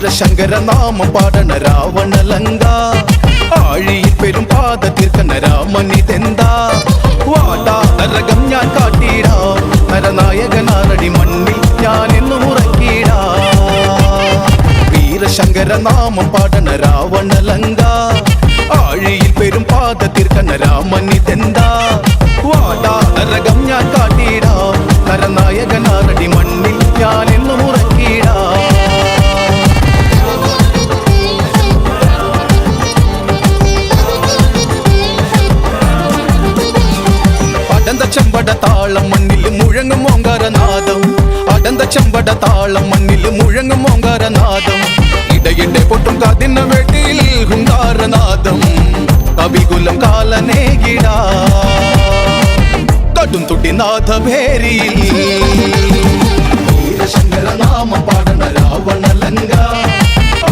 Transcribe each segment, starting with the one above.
വീരശങ്കരനാമം പാടണ രാവണലങ്ക ആഴിയിൽ പെരും പാത തീർക്കണ രാമനിതെന്താ വാടാ നരകം ഞാൻ കാട്ടിടാ നരനായകനാരടി മണ്ണിൽ ഞാൻ എന്നും ഉറക്കിടാ വീരശങ്കരനാമം പാടണ രാവണലങ്ക ആഴിയിൽ പെരും പാത തീർക്കണ രാമനിതെന്താ വാടാ നരകം ഞാൻ കാട്ടിടാ നരനായകനാരടി മണ്ണിൽ ഞാൻ എന്നും ഉറക്കിടാ ചെമ്പട താളം മണ്ണിൽ മുഴങ്ങും ഓങ്കാരനാദം അടന്ത ചെമ്പട താളം മണ്ണിൽ മുഴങ്ങും ഓങ്കാരനാദം ഇടയിടെ പൊട്ടും കാതിന്ന വേട്ടിയിൽ ഹുങ്കാരനാദം കവികുലം കാലനേകിടാ കടും തുട്ടി നാഥഭേരിയിൽ വീരശങ്കരനാമം പാടണ രാവണലങ്ക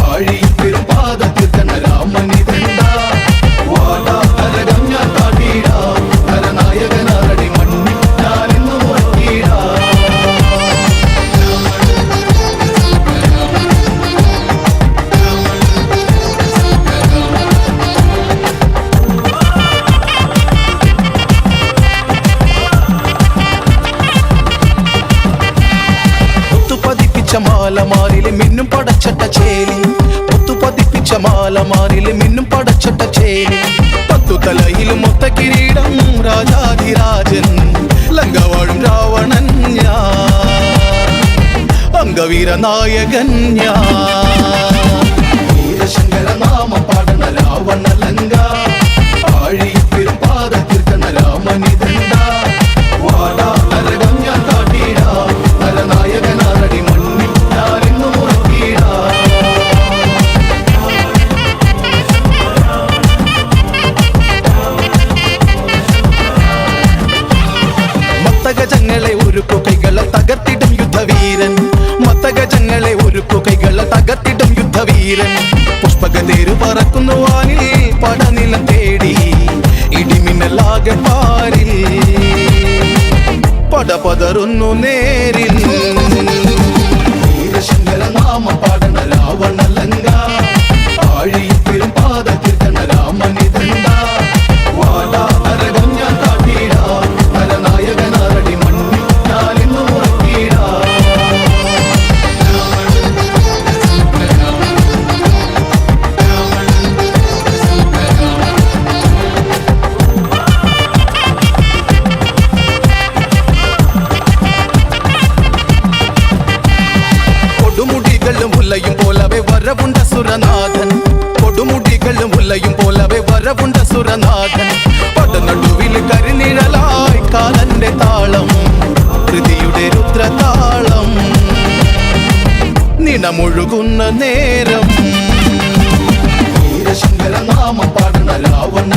ആഴിയിൽ പെരും പാത തീർക്കണ രാമനിതെന്താ വാടാ നരകം ഞാൻ കാട്ടിടാ നരനായകനാരടി മണ്ണിൽ ഞാൻ എന്നും ഉറക്കിടാ മുത്തുപതിപ്പിച്ച മാലമാരിലെ മിന്നും പടച്ചട്ട ചേലി മുത്തുപതിപ്പിച്ച മാലമാരിലെ മിന്നും പടച്ചട്ട ചേലി തലയിൽ മൊത്ത കിരീടം രാജാധിരാജൻ ലങ്കവാഴും രാവണൻ അംഗവീര നായകൻ വീരശങ്കരനാമം പാടണ രാവണലങ്ക ആഴിയിൽ പെരും പാത തീർക്കണ രാമനിതെന്താ വാടാ നരകം ഞാൻ കാട്ടിടാ നരനായകനാരടി മണ്ണിൽ ഞാൻ എന്നും ഉറക്കിടാ മത്തഗജങ്ങളെ ഒരുക്കു കൈകളെ തകർത്തിടും യുദ്ധവീരൻ മത്തഗജങ്ങളെ ഒരുക്കു കൈകളെ തകർത്തിടും യുദ്ധവീരൻ പുഷ്പകതേരു പറക്കുന്നു വാനിൽ പടനിലം തേടി ഇടിമിന്നലാകെ പാരിൽ പടപതറുന്നു നേരിൽ വീരശങ്കരനാമം പാടണ രാവണലങ്ക ആഴിയിൽ പെരും പാത തീർക്കണ രാമനിതെന്താ വാടാ നരകം ഞാൻ കാട്ടിടാ നരനായകനാരടി മണ്ണിൽ ഞാൻ എന്നും ഉറക്കിടാ കൊടുമുടികളും ഉലയും പോലവെ വരവുണ്ട സുരനാഥൻ കൊടുമുടികളും ഉലയും പോലവെ വരവുണ്ട സുരനാഥൻ പടനടുവിൽ കരിനിഴലായി കാലന്റെ താളം ഹൃതിയുടെ രുദ്രതാളം നിണമുഴുകുന്ന നേരം വീരശങ്കരനാമം പാടണ രാവണ